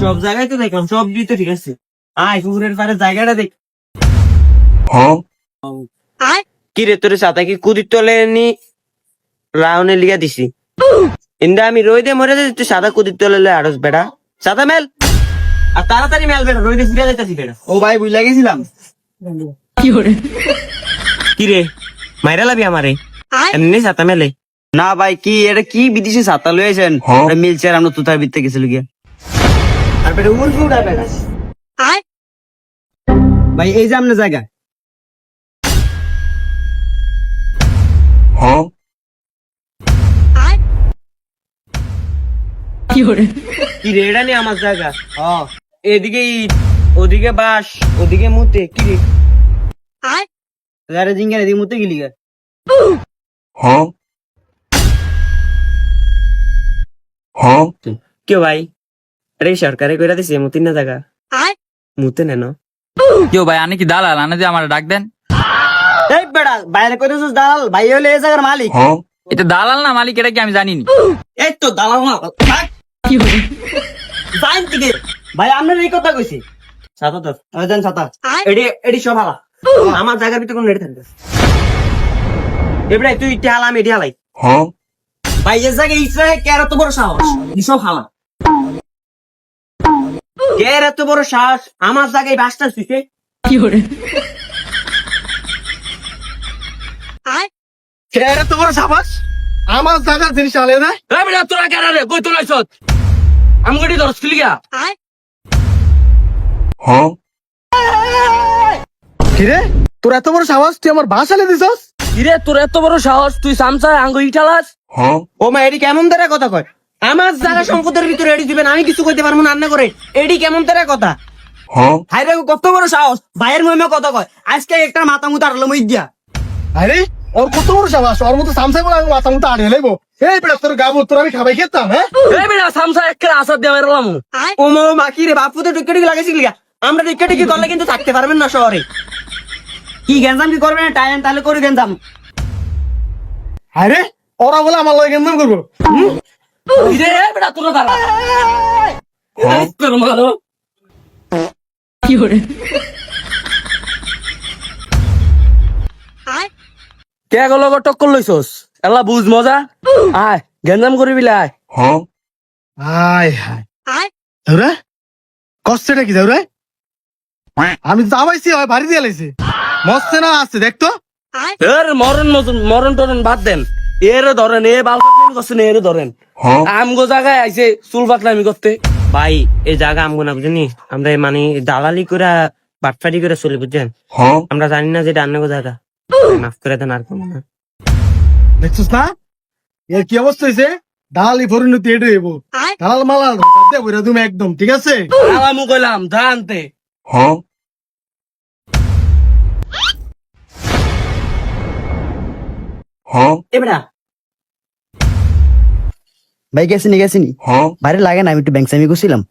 সব জায়গায় তো দেখলাম, সব তো ঠিক আছে। আয় পুকুরের পাড়ে জায়গাটা দেখ। কি রে তোর ছাতা কি কুদির তলে নি রাউনে লিয়া দিছি? ইন্দা আমি রইদে মরে যাই, তুই সাদা কুদির তলে লয়ে আড়স বেড়া। সাদা মেল আর তাড়াতাড়ি মেল বেড়া, রইদে ফিরে যাইতাছি বেড়া। ও ভাই বুঝলা গেছিলাম। কি রে মাইরা লাবি আমারে? এমনি ছাতা মেলে না ভাই কি এটা কি বিদেশি ছাতা লয়েছেন? মিলছে আর আমরা তুতার ভিতরে গেছিল গিয়া। আর বেড়া উড়ফি উড়া বেড়া। ভাই এই যে আপনার জায়গা। কি রে এটা নিয়ে আমার জায়গা? এদিকে ইট, ওদিকে বাঁশ, ওদিকে মুতে। কি রে গাড়ি জিঙ্গা এদিকে মতে গেলি গা। কেউ ভাই আরে সরকারে কইরা দিছে মুতিন না জায়গা মুতে নেন। কেউ ভাই আনি কি দালাল আনে যে আমার ডাক দেন? এই বেড়া বাইরে করে দালাল, ভাই হলে এই জায়গার মালিক। এটা দালাল না মালিক এটা কি আমি জানিনি। এই তো দালাল না জান থেকে ভাই আপনার এই কথা কইছি। ছাতা তো দেন ছাতা। এডি এডি সব হালা আমার জায়গার ভিতরে কোন নেট থাকবে? এবারে তুই ইটা হালা আমি এডি হালাই। ভাই এই জায়গায় ইসরা কে আর এত বড় সাহস? সব হালা কে রে এত বড় সাহস আমার জায়গায় বাসটা শুইছে? কে আর এত বড় সাহস আমার জায়গার জিনিস আলে না? এই বেটা তোরা কেন রে কই তোলাইছ? আমি গডি দরস লিগা কিরে তোর এত বড় সাহস, তুই আমার বাস আলে দিছস? কিরে তোর এত বড় সাহস তুই সামসা আঙ্গ ইটালাস? ও মা এডি কেমন ধরে কথা কয়? আমার জায়গা সম্পদের ভিতরে এডি দিবেন, আমি কিছু কইতে পারবো না রান্না করে। এডি কেমন ধরে কথা? হাইরে কত বড় সাহস, ভাইয়ের মহিমা কথা কয়। আজকে একটা মাথা মুতা আড়লো মই দিয়া। আরে ওর কত বড় সাবাস, ওর মতো সামসাই বলে আমি মাথা মতো আড়ে লাইবো। এই বেটা তোর গাবো তোর আমি খাবাই খেতাম। হ্যাঁ এই বেটা সামসা একটা আসাদ দেওয়া এরলাম। ও মা কি রে বাপু তো টিকেট লাগাইছিল লিগা। আমরা টিকেট কি করলে কিন্তু থাকতে পারবেন না শহরে। কি গেঞ্জাম কি করবে না টাইম তাহলে করে গেঞ্জাম। আরে ওরা বলে আমার লাগে গেন্দাম করবো। কিরে বেটা তোর দাঁড়া তোর মারো কে গলো টক্কর লইছস? এলা বুঝ মজা। আয় গেঞ্জাম করবি আয়। হাই হাই রে কষ্টটা কি যাও রে? আমি যাবাইছি হয় বাড়ি দিয়ে লাইছি মস্তে না আছে দেখতো। এর মরণ টরণ বাদ দেন, এর ধরেন এ বাল করছেন, এর ধরেন আমগো জায়গায় আইছে চুল পাতলামি করতে। ভাই এই জায়গা আমগো না বুঝেনি, আমরা মানে দালালি করে বাটফাটি করে চলি বুঝছেন। আমরা জানি না যে এটা আন্নাগো জায়গা। মাফ করে দেন আর কোনো না। দেখছিস না এর কি অবস্থা হয়েছে? দালালি পরিণতি এটা হইব। দালাল মালাল দেবো তুমি একদম ঠিক আছে। আলামু কইলাম জানতে এবড়া ভাই গেছিনি গেছিনি বাইরে লাগে না, আমি একটু ব্যাংসামি করছিলাম।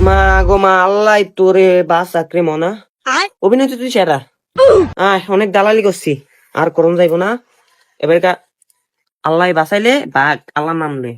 মা গো মা আল্লাহ তোরে বাস চাকরি মনা অভিনয় তো তুই সেরা। আয় অনেক দালালি করছি আর করুন যাইব না। এবার আল্লাহ বাঁচাইলে বাঘ আল্লাহ নাম রে।